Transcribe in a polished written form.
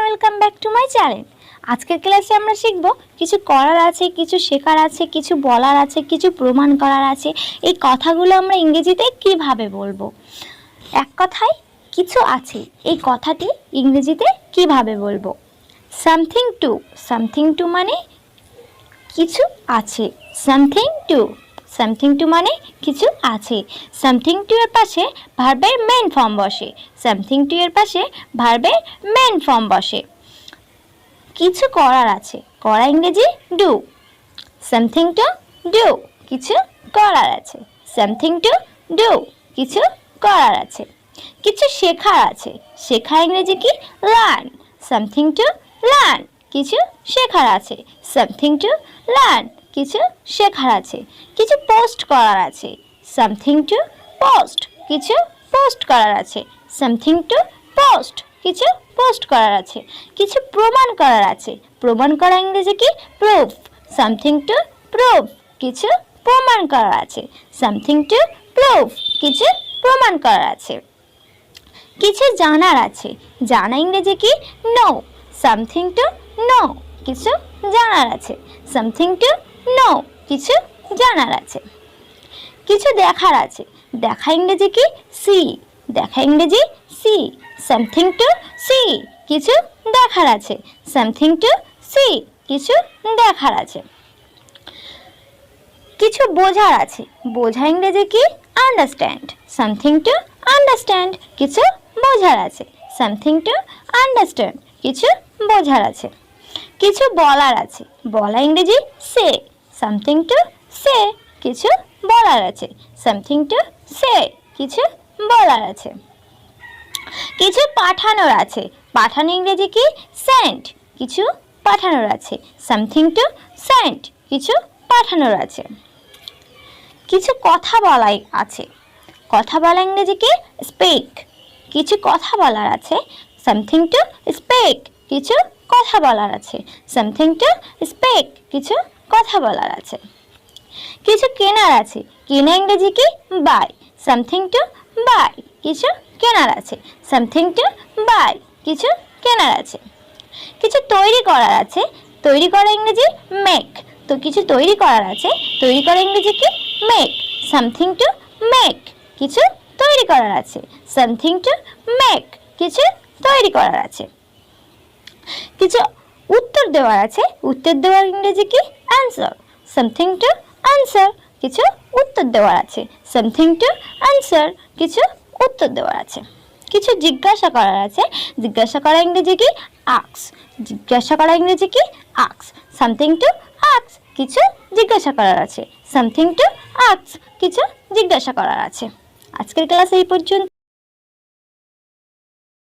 Welcome back to my channel. আজকের ক্লাসে আমরা শিখব কিছু করার আছে, কিছু শেখার আছে, কিছু বলার আছে, কিছু প্রমাণ করার আছে। এই কথাগুলো আমরা ইংরেজিতে কিভাবে বলবো। এক কথায় কিছু আছে, এই কথাটি ইংরেজিতে কিভাবে বলবো। সামথিং টু মানে কিছু আছে। সামথিং টু মানে কিছু আছে। সামথিং টু এর পাশে ভার্বের মেইন ফর্ম বসে। সামথিং টু এর পাশে ভার্বের মেইন ফর্ম বসে। কিছু করার আছে, করা ইংরেজি ডু। সামথিং টু ডু, কিছু করার আছে। সামথিং টু ডু, কিছু করার আছে। কিছু শেখার আছে, শেখা ইংরেজি কি লার্ন। সামথিং টু লার্ন, কিছু শেখার আছে। সামথিং টু লার্ন, কিছু শেখার আছে। কিছু পোস্ট করার আছে, সামথিং টু পোস্ট, কিছু পোস্ট করার আছে। সামথিং টু পোস্ট, কিছু পোস্ট করার আছে। কিছু প্রমাণ করার আছে, প্রমাণ করা ইংরেজি কি প্রুফ। সামথিং টু প্রুফ, কিছু প্রমাণ করার আছে। সামথিং টু প্রুফ, কিছু প্রমাণ করার আছে। কিছু জানার আছে, জানা ইংরেজি কি নো। সামথিং টু নো, কিছু জানার আছে। সামথিং টু নো, কিছু জানার আছে। কিছু দেখার আছে, দেখা ইংরেজি কি সি। দেখা ইংরেজি সি। সামথিং টু সি, কিছু দেখার আছে। সামথিং টু সি, কিছু দেখার আছে। কিছু বোঝার আছে, বোঝা ইংরেজি কি আন্ডারস্ট্যান্ড। সামথিং টু আন্ডারস্ট্যান্ড, কিছু বোঝার আছে। সামথিং টু আন্ডারস্ট্যান্ড, কিছু বোঝার আছে। কিছু বলার আছে, বলা ইংরেজি সে। সামথিং টু সে, কিছু বলার আছে। সামথিং টু সে, কিছু বলার আছে। কিছু পাঠানোর আছে, পাঠানো ইংরেজি কি সেন্ড। কিছু পাঠানোর আছে। সামথিং টু সেন্ড, কিছু পাঠানোর আছে। কিছু কথা বলাই আছে, কথা বলা ইংরেজি কি স্পিক। কিছু কথা বলার আছে। সামথিং টু স্পিক, কিছু কথা বলার আছে। সামথিং টু স্পিক, কিছু কথা বলার আছে। কিছু কেনার আছে, কেনা ইংরেজি কি বাই। সামথিং টু বাই, কিছু কেনার আছে। সামথিং টু বাই, কিছু কেনার আছে। কিছু তৈরি করার আছে, তৈরি করা ইংরেজি মেক। তো কিছু তৈরি করার আছে, তৈরি করা ইংরেজি কি মেক। সামথিং টু মেক, কিছু তৈরি করার আছে। সামথিং টু মেক, কিছু তৈরি করার আছে। কিছু উত্তর দেওয়ার আছে, উত্তর দেওয়ার ইংরেজি কি অ্যান্সার। সামথিং টু অ্যান্সার, কিছু উত্তর দেওয়ার আছে। সামথিং টু অ্যান্সার, কিছু উত্তর দেওয়ার আছে। কিছু জিজ্ঞাসা করার আছে, জিজ্ঞাসা করা ইংরেজি কি আক্স। জিজ্ঞাসা করা ইংরেজি কি আক্স। সামথিং টু আক্স, কিছু জিজ্ঞাসা করার আছে। সামথিং টু আক্স, কিছু জিজ্ঞাসা করার আছে। আজকের ক্লাস এই পর্যন্ত।